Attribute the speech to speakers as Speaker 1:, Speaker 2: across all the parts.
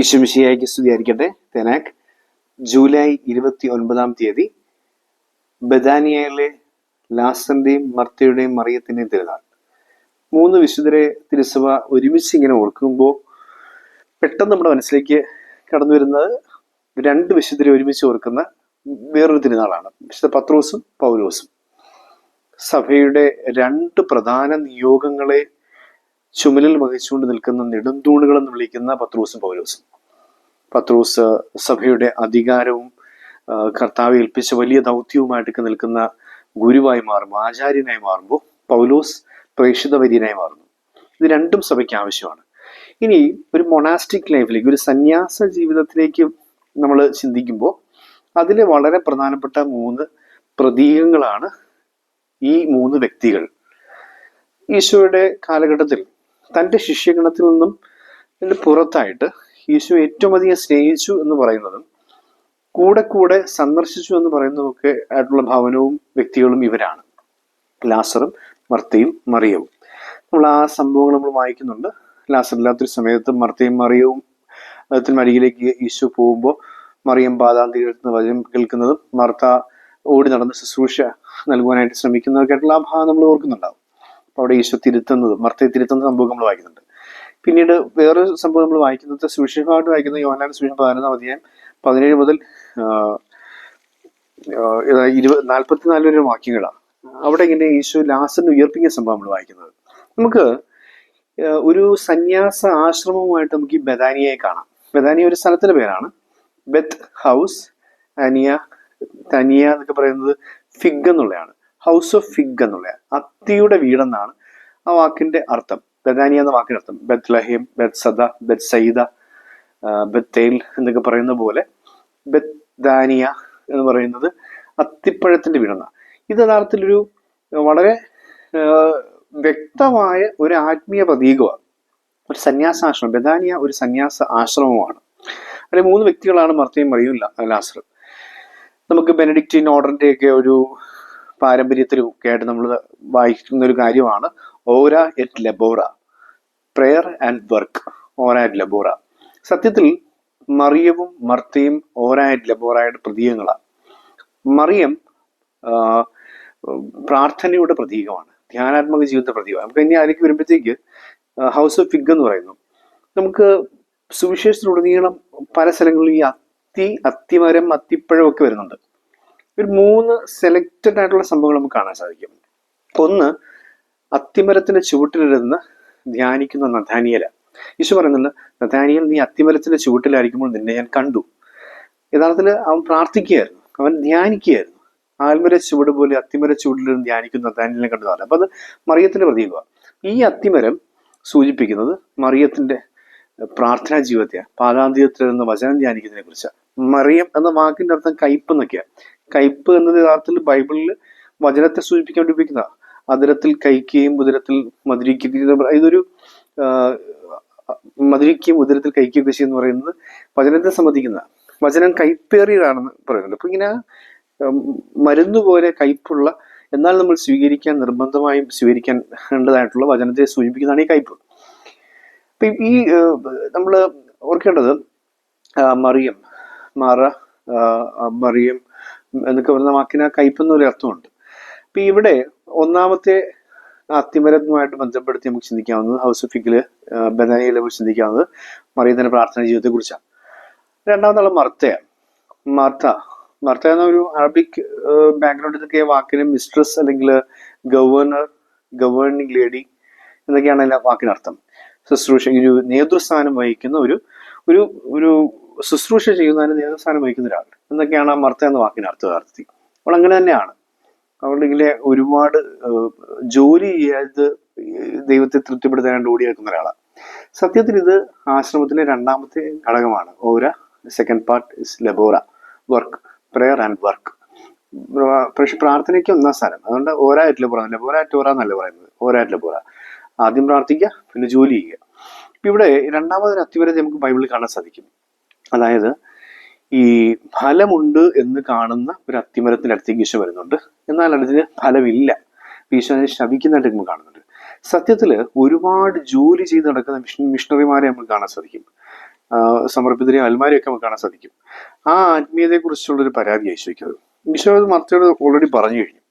Speaker 1: ഈശ്വമിശിയായിക്ക് സ്തുതിയായിരിക്കട്ടെ. തെനാക് ജൂലൈ 29 ബഥാനിയയിലെ ലാസറിന്റെയും മർത്തയുടെയും മറിയത്തിന്റെയും തിരുനാൾ. 3 വിശുദ്ധരെ തിരുസഭ ഒരുമിച്ച് ഇങ്ങനെ ഓർക്കുമ്പോൾ പെട്ടെന്ന് നമ്മുടെ മനസ്സിലേക്ക് കടന്നു വരുന്നത് 2 വിശുദ്ധരെ ഒരുമിച്ച് ഓർക്കുന്ന വേറൊരു തിരുനാളാണ്. വിശുദ്ധ പത്രോസും പൗലോസും. സഭയുടെ 2 പ്രധാന നിയോഗങ്ങളെ ചുമലിൽ വഹിച്ചുകൊണ്ട് നിൽക്കുന്ന നെടുന്തൂണുകൾ എന്ന് വിളിക്കുന്ന പത്രോസും പൗലോസും. പത്രോസ് സഭയുടെ അധികാരവും കർത്താവ് ഏൽപ്പിച്ച വലിയ ദൗത്യവുമായിട്ടൊക്കെ നിൽക്കുന്ന ഗുരുവായി മാറുമ്പോൾ, ആചാര്യനായി മാറുമ്പോൾ, പൗലോസ് പ്രേക്ഷിത വര്യനായി മാറുന്നു. ഇത് രണ്ടും സഭയ്ക്ക് ആവശ്യമാണ്. ഇനി ഒരു മൊണാസ്റ്റിക് ലൈഫിലേക്ക്, ഒരു സന്യാസ ജീവിതത്തിലേക്ക് നമ്മൾ ചിന്തിക്കുമ്പോൾ അതിലെ വളരെ പ്രധാനപ്പെട്ട 3 പ്രതീകങ്ങളാണ് ഈ 3 വ്യക്തികൾ. ഈശോയുടെ കാലഘട്ടത്തിൽ തൻ്റെ ശിഷ്യഗണത്തിൽ നിന്നും പുറത്തായിട്ട് ഈശോ ഏറ്റവും അധികം സ്നേഹിച്ചു എന്ന് പറയുന്നതും കൂടെ സന്ദർശിച്ചു എന്ന് പറയുന്നതൊക്കെ ആയിട്ടുള്ള ഭവനവും വ്യക്തികളും ഇവരാണ്. ലാസറും മർത്തയും മറിയവും. നമ്മൾ ആ സംഭവങ്ങൾ നമ്മൾ വായിക്കുന്നുണ്ട്. ലാസർ ഇല്ലാത്തൊരു സമയത്ത് മർത്തയും മറിയവും അരികിലേക്ക് ഈശോ പോകുമ്പോൾ മറിയം പാതാന്തികെടുത്തുന്ന വചനം കേൾക്കുന്നതും മർത്ത ഓടി നടന്ന് ശുശ്രൂഷ നൽകുവാനായിട്ട് ശ്രമിക്കുന്നതൊക്കെ ആയിട്ടുള്ള ആ ഭാഗം നമ്മൾ ഓർക്കുന്നുണ്ടാവും. അപ്പോൾ അവിടെ ഈശോ തിരുത്തുന്നതും മർത്തയെ തിരുത്തുന്ന സംഭവം നമ്മൾ വായിക്കുന്നുണ്ട്. പിന്നീട് വേറൊരു സംഭവം നമ്മൾ വായിക്കുന്നത് സുവിശേഷമായിട്ട് വായിക്കുന്ന യോഹന്നാന്റെ സുവിശേഷം 11-ാം അധ്യായം 17 മുതൽ 44 വരെ വാക്യങ്ങളാണ്. അവിടെ ഇങ്ങനെ ഈശോ ലാസറിനെ ഉയർപ്പിക്കുന്ന സംഭവം നമ്മൾ വായിക്കുന്നത്. നമുക്ക് ഒരു സന്യാസ ആശ്രമവുമായിട്ട് നമുക്ക് ഈ ബഥാനിയയെ കാണാം. ബഥാനിയ ഒരു സ്ഥലത്തിന്റെ പേരാണ്. ബെത്ത് ഹൗസ്, അനിയ, തനിയ എന്നൊക്കെ പറയുന്നത് ഫിഗ് എന്നുള്ളതാണ്. ഹൗസ് ഓഫ് ഫിഗ് എന്നുള്ള അത്തിയുടെ വീടെന്നാണ് ആ വാക്കിന്റെ അർത്ഥം. ബഥാനിയ എന്ന വാക്കിന്റെ അർത്ഥം ബെത്ലഹേം, ബെത്സദ, ബെത്സൈദ, ബത്തേൽ എന്നൊക്കെ പറയുന്ന പോലെ ബെത്ദാനിയ എന്ന് പറയുന്നത് അത്തിപ്പഴത്തിന്റെ വീടെന്നാണ്. ഇത് യഥാർത്ഥത്തിലൊരു വളരെ വ്യക്തമായ ഒരു ആത്മീയ പ്രതീകമാണ്. ഒരു സന്യാസാശ്രമം. ബഥാനിയ ഒരു സന്യാസ ആശ്രമമാണ്. അതിലെ 3 വ്യക്തികളാണ് മർത്തയും മറിയവും ലാസറും. നമുക്ക് ബെനഡിക്റ്റീൻ ഓർഡറിന്റെയൊക്കെ ഒരു പാരമ്പര്യത്തിലും ഒക്കെ ആയിട്ട് നമ്മൾ വായിക്കുന്ന ഒരു കാര്യമാണ് ഓര എറ്റ് ലബോറ, പ്രെയർ ആൻഡ് വർക്ക്. ഓര എറ്റ് ലബോറ. സത്യത്തിൽ മറിയവും മർത്തയും ഓര എറ്റ് ലബോറയുടെ പ്രതീകങ്ങളാണ്. മറിയം പ്രാർത്ഥനയുടെ പ്രതീകമാണ്, ധ്യാനാത്മക ജീവിതത്തെ പ്രതീകമാണ്. നമുക്ക് ഇനി അതിലേക്ക് വരുമ്പോഴത്തേക്ക് ഹൗസ് ഓഫ് ഫിഗ് എന്ന് പറയുന്നു. നമുക്ക് സുവിശേഷത്തിലുടനീളം പല സ്ഥലങ്ങളിലും ഈ അത്തിമരം, അത്തിപ്പഴം ഒക്കെ വരുന്നുണ്ട്. ഒരു 3 സെലക്റ്റഡ് ആയിട്ടുള്ള സംഭവങ്ങൾ നമുക്ക് കാണാൻ സാധിക്കും. ഒന്ന്, അത്തിമരത്തിന്റെ ചുവട്ടിലിരുന്ന് ധ്യാനിക്കുന്ന നഥാനിയേല. ഈശോ പറയുന്നുണ്ട്, നഥാനിയേൽ, നീ അത്തിമരത്തിന്റെ ചുവട്ടിലായിരിക്കുമ്പോൾ നിന്നെ ഞാൻ കണ്ടു. യഥാർത്ഥത്തിൽ അവൻ പ്രാർത്ഥിക്കുകയായിരുന്നു, അവൻ ധ്യാനിക്കുകയായിരുന്നു. ആൽമര ചുവട് പോലെ അത്തിമര ചുവട്ടിലിരുന്ന് ധ്യാനിക്കുന്ന നഥാനിയേലിനെ കണ്ടു. അപ്പൊ അത് മറിയത്തിന്റെ പ്രതീകമാണ്. ഈ അത്തിമരം സൂചിപ്പിക്കുന്നത് മറിയത്തിന്റെ പ്രാർത്ഥനാ ജീവിതത്തെയാണ്. പാദാന്ത്യത്തിലിരുന്ന് വചനം ധ്യാനിക്കുന്നതിനെ കുറിച്ചാണ്. മറിയം എന്ന വാക്കിന്റെ അർത്ഥം കയ്പ് എന്നൊക്കെയാണ്. കയ്പ് എന്നത് യഥാർത്ഥത്തിൽ ബൈബിളിൽ വചനത്തെ സൂചിപ്പിക്കാൻ വേണ്ടി ഉപയോഗിക്കുന്ന അതിരത്തിൽ കൈക്കുകയും ഉദരത്തിൽ മധുരിക്കുകയും, ഇതൊരു മധുരിക്കുകയും ഉദരത്തിൽ കൈക്കുകയൊക്കെ ചെയ്യുന്ന പറയുന്നത് വചനത്തെ സംബന്ധിക്കുന്ന, വചനം കൈപ്പേറിയതാണെന്ന് പറയുന്നുണ്ട്. അപ്പൊ ഇങ്ങനെ മരുന്ന് പോലെ കയ്പുള്ള, എന്നാൽ നമ്മൾ നിർബന്ധമായും സ്വീകരിക്കേണ്ടതായിട്ടുള്ള വചനത്തെ സൂചിപ്പിക്കുന്നതാണ് ഈ കയ്പ്. അപ്പൊ ഈ നമ്മൾ ഓർക്കേണ്ടത് മറിയം, മറിയം എന്നൊക്കെ പറയുന്ന വാക്കിന് കയ്പെന്നൊരു അർത്ഥമുണ്ട്. അപ്പൊ ഇവിടെ ഒന്നാമത്തെ അത്തിമരവുമായിട്ട് ബന്ധപ്പെടുത്തി നമുക്ക് ചിന്തിക്കാവുന്നത് ഹൗസ് ഓഫ് ഫിഗില്, ബഥാനിയയിലെ കുറിച്ച് ചിന്തിക്കാവുന്നത് മറിയത്തിന്റെ പ്രാർത്ഥന ജീവിതത്തെ കുറിച്ചാണ്. രണ്ടാമത്തെ മർത്തയാണ്. മർത്ത എന്ന ഒരു അറബിക് ബാക്ക്ഗ്രൗണ്ടിൽ നിന്നൊക്കെ വാക്കിന് മിസ്ട്രസ് അല്ലെങ്കിൽ ഗവേണിംഗ് ലേഡി എന്നൊക്കെയാണ് അതിന്റെ വാക്കിനർത്ഥം. ശുശ്രൂഷ, ഒരു നേതൃസ്ഥാനം വഹിക്കുന്ന ഒരു ശുശ്രൂഷ ചെയ്യുന്നതിന് നേതൃസ്ഥാനം വഹിക്കുന്ന ഒരാൾ എന്നൊക്കെയാണ് ആ മർത്ത എന്ന വാക്കിന് അർത്ഥത്തിൽ. അപ്പോൾ അങ്ങനെ തന്നെയാണ്. അവളുടെ ഒരുപാട് ജോലി ചെയ്യാതെ ദൈവത്തെ തൃപ്തിപ്പെടുത്താനായിട്ട് ഓടിയെടുക്കുന്ന ഒരാളാണ്. സത്യത്തിൽ ഇത് ആശ്രമത്തിലെ 2ാമത്തെ ഘടകമാണ്. ഓര, സെക്കൻഡ് പാർട്ട് ഇസ് ലബോറ, വർക്ക്, പ്രെയർ ആൻഡ് വർക്ക്. പക്ഷെ പ്രാർത്ഥനയ്ക്ക് 1ാം സ്ഥാനം. അതുകൊണ്ട് ഓരായിട്ട് ലബോറ, ലബോറ ആയിട്ട് ഓറ എന്നല്ല പറയുന്നത്, ഓരായിട്ട് ലബോറ. ആദ്യം പ്രാർത്ഥിക്കുക, പിന്നെ ജോലി ചെയ്യുക. ഇപ്പൊ ഇവിടെ 2ാമതൊരു അത്തിമരത്തെ നമുക്ക് ബൈബിളിൽ കാണാൻ സാധിക്കും. അതായത് ഈ ഫലമുണ്ട് എന്ന് കാണുന്ന ഒരു അത്തിമരത്തിന്റെ അടുത്തേക്ക് ഈശോ വരുന്നുണ്ട്. എന്നാൽ അതിന് ഫലമില്ല. ഈശോ അതിനെ ശപിക്കുന്നതായിട്ട് നമ്മൾ കാണുന്നുണ്ട്. സത്യത്തില് ഒരുപാട് ജോലി ചെയ്ത് നടക്കുന്ന മിഷണറിമാരെ നമുക്ക് കാണാൻ സാധിക്കും. സമർപ്പിതരെയും അൽമാരെയൊക്കെ നമുക്ക് കാണാൻ സാധിക്കും. ആ ആത്മീയതയെക്കുറിച്ചുള്ളൊരു പരാതി ഈശോയ്ക്കത്. ഈശോ അത് മർത്തയോട് ഓൾറെഡി പറഞ്ഞു കഴിഞ്ഞു.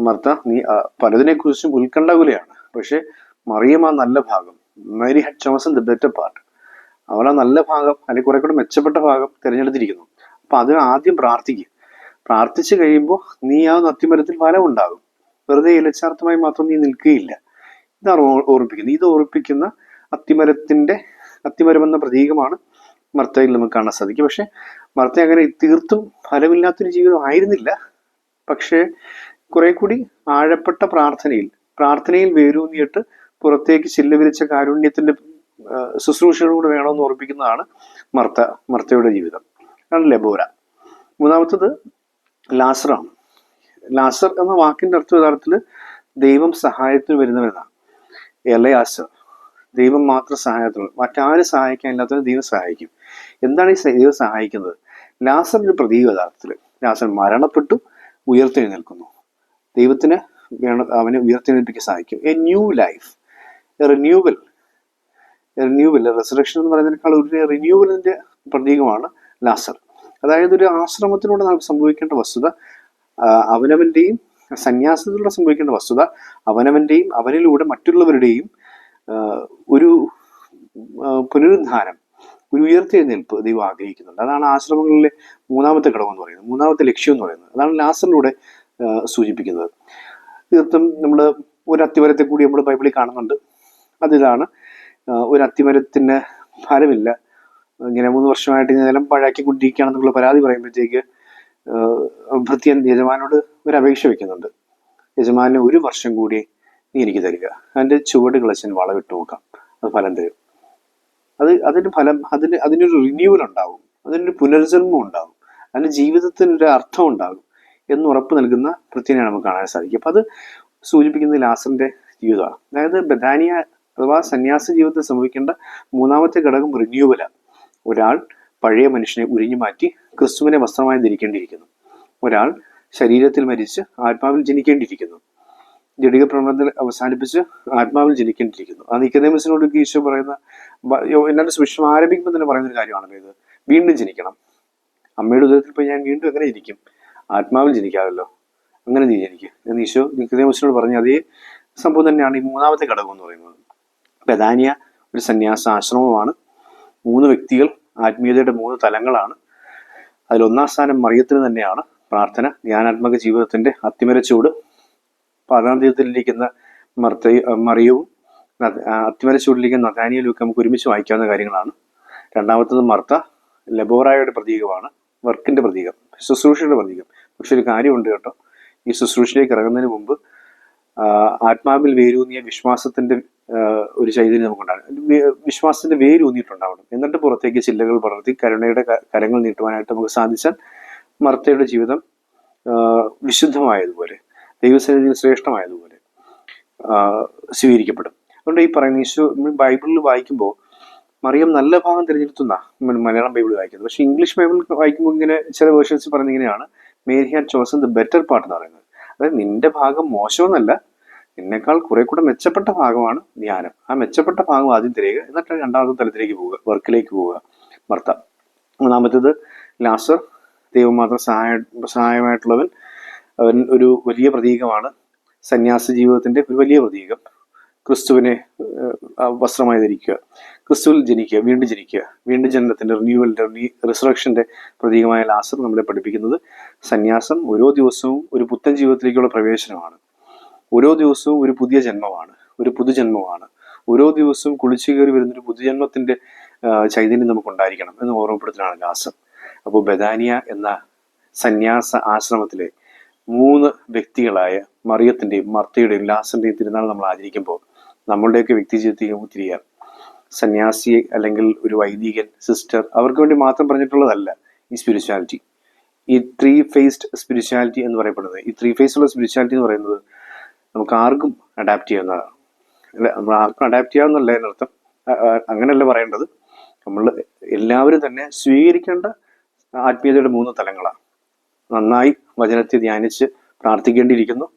Speaker 1: മർത്ത നീ പലതിനെക്കുറിച്ചും ഉത്കണ്ഠകുലയാണ്, പക്ഷെ മറിയം ആ നല്ല ഭാഗം, Mary had chosen the better part, അവൾ ആ നല്ല ഭാഗം അല്ലെങ്കിൽ കുറെ കൂടെ മെച്ചപ്പെട്ട ഭാഗം തിരഞ്ഞെടുത്തിരിക്കുന്നു. അപ്പൊ അത് ആദ്യം പ്രാർത്ഥിക്കുക. പ്രാർത്ഥിച്ചു കഴിയുമ്പോൾ നീ ആ അത്തിമരത്തിൽ ഫലം ഉണ്ടാകും. വെറുതെ ഇലച്ചാർത്ഥമായി മാത്രം നീ നിൽക്കുകയില്ല. ഇതാണ് ഓർമ്മിപ്പിക്കുന്നത്. ഇത് ഓർമ്മിപ്പിക്കുന്ന അത്തിമരം എന്ന പ്രതീകമാണ് മർത്തയിൽ നമുക്ക് കാണാൻ സാധിക്കും. പക്ഷെ മർത്ത അങ്ങനെ തീർത്തും ഫലമില്ലാത്തൊരു ജീവിതം ആയിരുന്നില്ല. പക്ഷേ കുറെ കൂടി ആഴപ്പെട്ട പ്രാർത്ഥനയിൽ വേരൂന്നിയിട്ട് പുറത്തേക്ക് ചില്ലവിരിച്ച കാരുണ്യത്തിന്റെ ശുശ്രൂഷകളൂടെ വേണമെന്ന് ഓർപ്പിക്കുന്നതാണ് മർത്തയുടെ ജീവിതം. ആണ് ലെബോര. മൂന്നാമത്തത് ലാസറാണ്. ലാസർ എന്ന വാക്കിന്റെ അർത്ഥം യഥാർത്ഥത്തിൽ ദൈവം സഹായത്തിന് വരുന്നവരെന്നാണ്. എലയാസർ, ദൈവം മാത്രം സഹായത്തിന്, മറ്റാരും സഹായിക്കാനില്ലാത്തവരെ ദൈവം സഹായിക്കും. എന്താണ് ഈ ദൈവം സഹായിക്കുന്നത്? ലാസറിന്റെ പ്രതീകം യഥാർത്ഥത്തിൽ ലാസർ മരണപ്പെട്ടു ഉയർത്തെഴുന്നേൽക്കുന്നു. ദൈവത്തിന് അവനെ ഉയർത്തെഴുന്നേൽപ്പിക്കാൻ സാധിക്കും. A new life, renewal. Resurrection എന്ന് പറയുന്നതിനേക്കാൾ ഒരു റിന്യൂവലിന്റെ പ്രതീകമാണ് ലാസർ. അതായത് ഒരു ആശ്രമത്തിലൂടെ നമുക്ക് സംഭവിക്കേണ്ട വസ്തുത, അവനവന്റെയും സന്യാസത്തിലൂടെ സംഭവിക്കേണ്ട വസ്തുത, അവനവന്റെയും അവനിലൂടെ മറ്റുള്ളവരുടെയും ഒരു പുനരുദ്ധാനം, ഒരു ഉയർത്തെഴുന്നേൽപ്പ് ദൈവം ആഗ്രഹിക്കുന്നുണ്ട്. അതാണ് ആശ്രമങ്ങളിലെ മൂന്നാമത്തെ ഘടകം എന്ന് പറയുന്നത്, മൂന്നാമത്തെ ലക്ഷ്യം എന്ന് പറയുന്നത്. അതാണ് ലാസറിലൂടെ സൂചിപ്പിക്കുന്നത്. തീർത്തും നമ്മൾ ഒരു അത്തിമരത്തെ കൂടി നമ്മൾ ബൈബിളിൽ കാണുന്നുണ്ട്. അതിലാണ് ഒരു അത്തിമരത്തിന് ഫലമില്ല, ഇങ്ങനെ 3 വർഷമായിട്ട് നിലം പാഴാക്കിക്കൊണ്ടിരിക്കുകയാണെന്നുള്ള പരാതി പറയുമ്പോഴത്തേക്ക് ഭൃത്യൻ യജമാനോട് ഒരു അപേക്ഷ വെക്കുന്നുണ്ട്. യജമാനെ 1 വർഷം കൂടി നീ എനിക്ക് തരിക, അതിൻ്റെ ചുവട് കിളച്ചൻ വളവിട്ട് നോക്കാം, അത് ഫലം തരും. അതിനൊരു റിന്യൂവൽ ഉണ്ടാവും, അതിനൊരു പുനർജന്മം ഉണ്ടാവും, അതിൻ്റെ ജീവിതത്തിനൊരു അർത്ഥം ഉണ്ടാകും എന്ന് ഉറപ്പ് നൽകുന്ന ഭൃത്യനെയാണ് നമുക്ക് കാണാൻ സാധിക്കും. അപ്പം അത് സൂചിപ്പിക്കുന്നത് ലാസറിന്റെ ജീവിതമാണ്. അതായത് ബഥാനിയ അഥവാ സന്യാസ ജീവിതത്തിൽ സംഭവിക്കേണ്ട മൂന്നാമത്തെ ഘടകം റിന്യൂവലാണ്. ഒരാൾ പഴയ മനുഷ്യനെ ഉരിഞ്ഞു മാറ്റി ക്രിസ്തുവിനെ വസ്ത്രമായി ധരിക്കേണ്ടിയിരിക്കുന്നു. ഒരാൾ ശരീരത്തിൽ മരിച്ച് ആത്മാവിൽ ജനിക്കേണ്ടിയിരിക്കുന്നു. ജഡിക പ്രവണതകൾ അവസാനിപ്പിച്ച് ആത്മാവിൽ ജനിക്കേണ്ടിയിരിക്കുന്നു. ആ നിക്കോദേമസിനോട് ഈശോ പറയുന്ന, എന്നാലും സുവിശേഷം ആരംഭിക്കുമ്പോൾ തന്നെ പറയുന്ന ഒരു കാര്യമാണല്ലോ ഇത്, വീണ്ടും ജനിക്കണം. അമ്മയുടെ ഉദരത്തിൽ പോയി ഞാൻ വീണ്ടും എങ്ങനെ ഇരിക്കും? ആത്മാവിൽ ജനിക്കാമല്ലോ, അങ്ങനെ നീ ജനിക്കും എന്ന് ഈശോ നിക്കോദേമസിനോട് പറഞ്ഞ അതേ സംഭവം തന്നെയാണ് ഈ മൂന്നാമത്തെ ഘടകം എന്ന് പറയുന്നത്. ബഥാനിയ ഒരു സന്യാസ ആശ്രമമാണ്. 3 വ്യക്തികൾ, ആത്മീയതയുടെ 3 തലങ്ങളാണ്. അതിലൊന്നാം സ്ഥാനം മറിയത്തിന് തന്നെയാണ്. പ്രാർത്ഥന, ധ്യാനാത്മക ജീവിതത്തിന്റെ അത്തിമരച്ചൂട്. പാതാന്തീയത്തിലിരിക്കുന്ന മറിയവും അത്തിമരച്ചൂടിലിരിക്കുന്ന നഥാനിയലും ഒക്കെ നമുക്ക് ഒരുമിച്ച് വായിക്കാവുന്ന കാര്യങ്ങളാണ്. രണ്ടാമത്തത് മർത്ത, ലെബോറായുടെ പ്രതീകമാണ്, വർക്കിന്റെ പ്രതീകം, ശുശ്രൂഷയുടെ പ്രതീകം. പക്ഷെ ഒരു കാര്യമുണ്ട് കേട്ടോ, ഈ ശുശ്രൂഷയിലേക്ക് ഇറങ്ങുന്നതിന് മുമ്പ് ആത്മാവിൽ വേരൂന്നിയ വിശ്വാസത്തിന്റെ ഒരു ചൈതന്യം നമുക്കുണ്ടാകും. വിശ്വാസത്തിന്റെ വേരൂന്നിയിട്ടുണ്ടാവണം. എന്നിട്ട് പുറത്തേക്ക് ചില്ലകൾ പടർത്തി കരുണയുടെ കരങ്ങൾ നീട്ടുവാനായിട്ട് നമുക്ക് സാധിച്ചാൽ മർത്തയുടെ ജീവിതം വിശുദ്ധമായതുപോലെ, ദൈവസന്നിധിയിൽ ശ്രേഷ്ഠമായതുപോലെ സ്വീകരിക്കപ്പെടും. അതുകൊണ്ട് ഈ പറയുന്ന ഈശോ ബൈബിളിൽ വായിക്കുമ്പോൾ മറിയം നല്ല ഭാഗം തിരഞ്ഞെടുത്തുന്ന മലയാളം ബൈബിൾ വായിക്കുന്നത്. പക്ഷെ ഇംഗ്ലീഷ് ബൈബിൾ വായിക്കുമ്പോൾ ഇങ്ങനെ ചില വേർഷൻസ് പറയുന്നത് ഇങ്ങനെയാണ്, Mary had chosen the better part എന്ന് പറയുന്നത്. അതായത് നിന്റെ ഭാഗം മോശമെന്നല്ല, നിന്നേക്കാൾ കുറെ കൂടെ മെച്ചപ്പെട്ട ഭാഗമാണ് ധ്യാനം. ആ മെച്ചപ്പെട്ട ഭാഗം ആദ്യം തിരയുക, എന്നിട്ട് രണ്ടാമത്തെ തലത്തിലേക്ക് പോവുക, വർക്കിലേക്ക് പോവുക മർത്ത. മൂന്നാമത്തേത് ലാസർ, ദൈവം മാത്രം സഹായമായിട്ടുള്ളവൻ. അവൻ ഒരു വലിയ പ്രതീകമാണ്, സന്യാസ ജീവിതത്തിന്റെ ഒരു വലിയ പ്രതീകം. ക്രിസ്തുവിനെ വസ്ത്രമായി ധരിക്കുക, ക്രിസ്തുവിൽ ജനിക്കുക, വീണ്ടും ജനനത്തിന്റെ റിന്യൂവലിന്റെ റിസറക്ഷന്റെ പ്രതീകമായ ലാസർ നമ്മളെ പഠിപ്പിക്കുന്നത് സന്യാസം ഓരോ ദിവസവും ഒരു പുത്തൻ ജീവിതത്തിലേക്കുള്ള പ്രവേശനമാണ്. ഓരോ ദിവസവും ഒരു പുതിയ ജന്മമാണ്, ഒരു പുതുജന്മമാണ്. ഓരോ ദിവസവും കുളിച്ചു കയറി വരുന്നൊരു പുതുജന്മത്തിന്റെ ചൈതന്യം നമുക്കുണ്ടായിരിക്കണം എന്ന് ഓർമ്മപ്പെടുത്തലാണ് ലാസർ. അപ്പോൾ ബഥാനിയ എന്ന സന്യാസ ആശ്രമത്തിലെ 3 വ്യക്തികളായ മറിയത്തിന്റെയും മർത്തയുടെയും ലാസറിന്റെയും തിരുനാൾ നമ്മൾ ആചരിക്കുമ്പോൾ നമ്മളുടെയൊക്കെ വ്യക്തി ജീവിതത്തിൽ തിരിയാൻ, സന്യാസി അല്ലെങ്കിൽ ഒരു വൈദികൻ, സിസ്റ്റർ, അവർക്ക് വേണ്ടി മാത്രം പറഞ്ഞിട്ടുള്ളതല്ല ഈ സ്പിരിച്വാലിറ്റി. ഈ 3 ഫേസ്ഡ് സ്പിരിച്വാലിറ്റി എന്ന് പറയപ്പെടുന്നത്, ഈ 3 ഫേസുള്ള സ്പിരിച്വാലിറ്റി എന്ന് പറയുന്നത് നമുക്ക് ആർക്കും അഡാപ്റ്റ് ചെയ്യാവുന്നതാണ്. അല്ല, നമ്മൾ ആർക്കും അഡാപ്റ്റ് ചെയ്യാവുന്നല്ല എന്നർത്ഥം, അങ്ങനെയല്ല പറയേണ്ടത്. നമ്മൾ എല്ലാവരും തന്നെ സ്വീകരിക്കേണ്ട ആത്മീയതയുടെ 3 തലങ്ങളാണ്. നന്നായി വചനത്തെ ധ്യാനിച്ച് പ്രാർത്ഥിക്കേണ്ടിയിരിക്കുന്നു,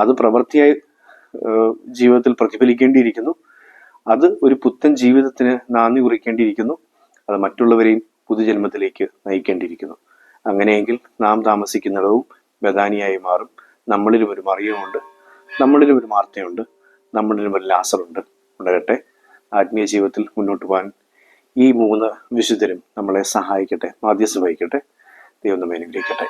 Speaker 1: അത് പ്രവൃത്തിയായി ജീവിതത്തിൽ പ്രതിഫലിക്കേണ്ടിയിരിക്കുന്നു, അത് ഒരു പുത്തൻ ജീവിതത്തിന് നാന്ദി കുറിക്കേണ്ടിയിരിക്കുന്നു, അത് മറ്റുള്ളവരെയും പുതുജന്മത്തിലേക്ക് നയിക്കേണ്ടിയിരിക്കുന്നു. അങ്ങനെയെങ്കിൽ നാം താമസിക്കുന്നിടവും ബഥാനിയായി മാറും. നമ്മളിലും ഒരു മറിയമുണ്ട്, നമ്മളിലും ഒരു മാർത്തയുണ്ട്, നമ്മളിലും ഒരു ലാസറുണ്ട്. ഉണ്ടാകട്ടെ. ആത്മീയ ജീവിതത്തിൽ മുന്നോട്ട് പോകാൻ ഈ 3 വിശുദ്ധരും നമ്മളെ സഹായിക്കട്ടെ, മാധ്യസ്ഥ വഹിക്കട്ടെ. ദൈവം നമ്മെ അനുഗ്രഹിക്കട്ടെ.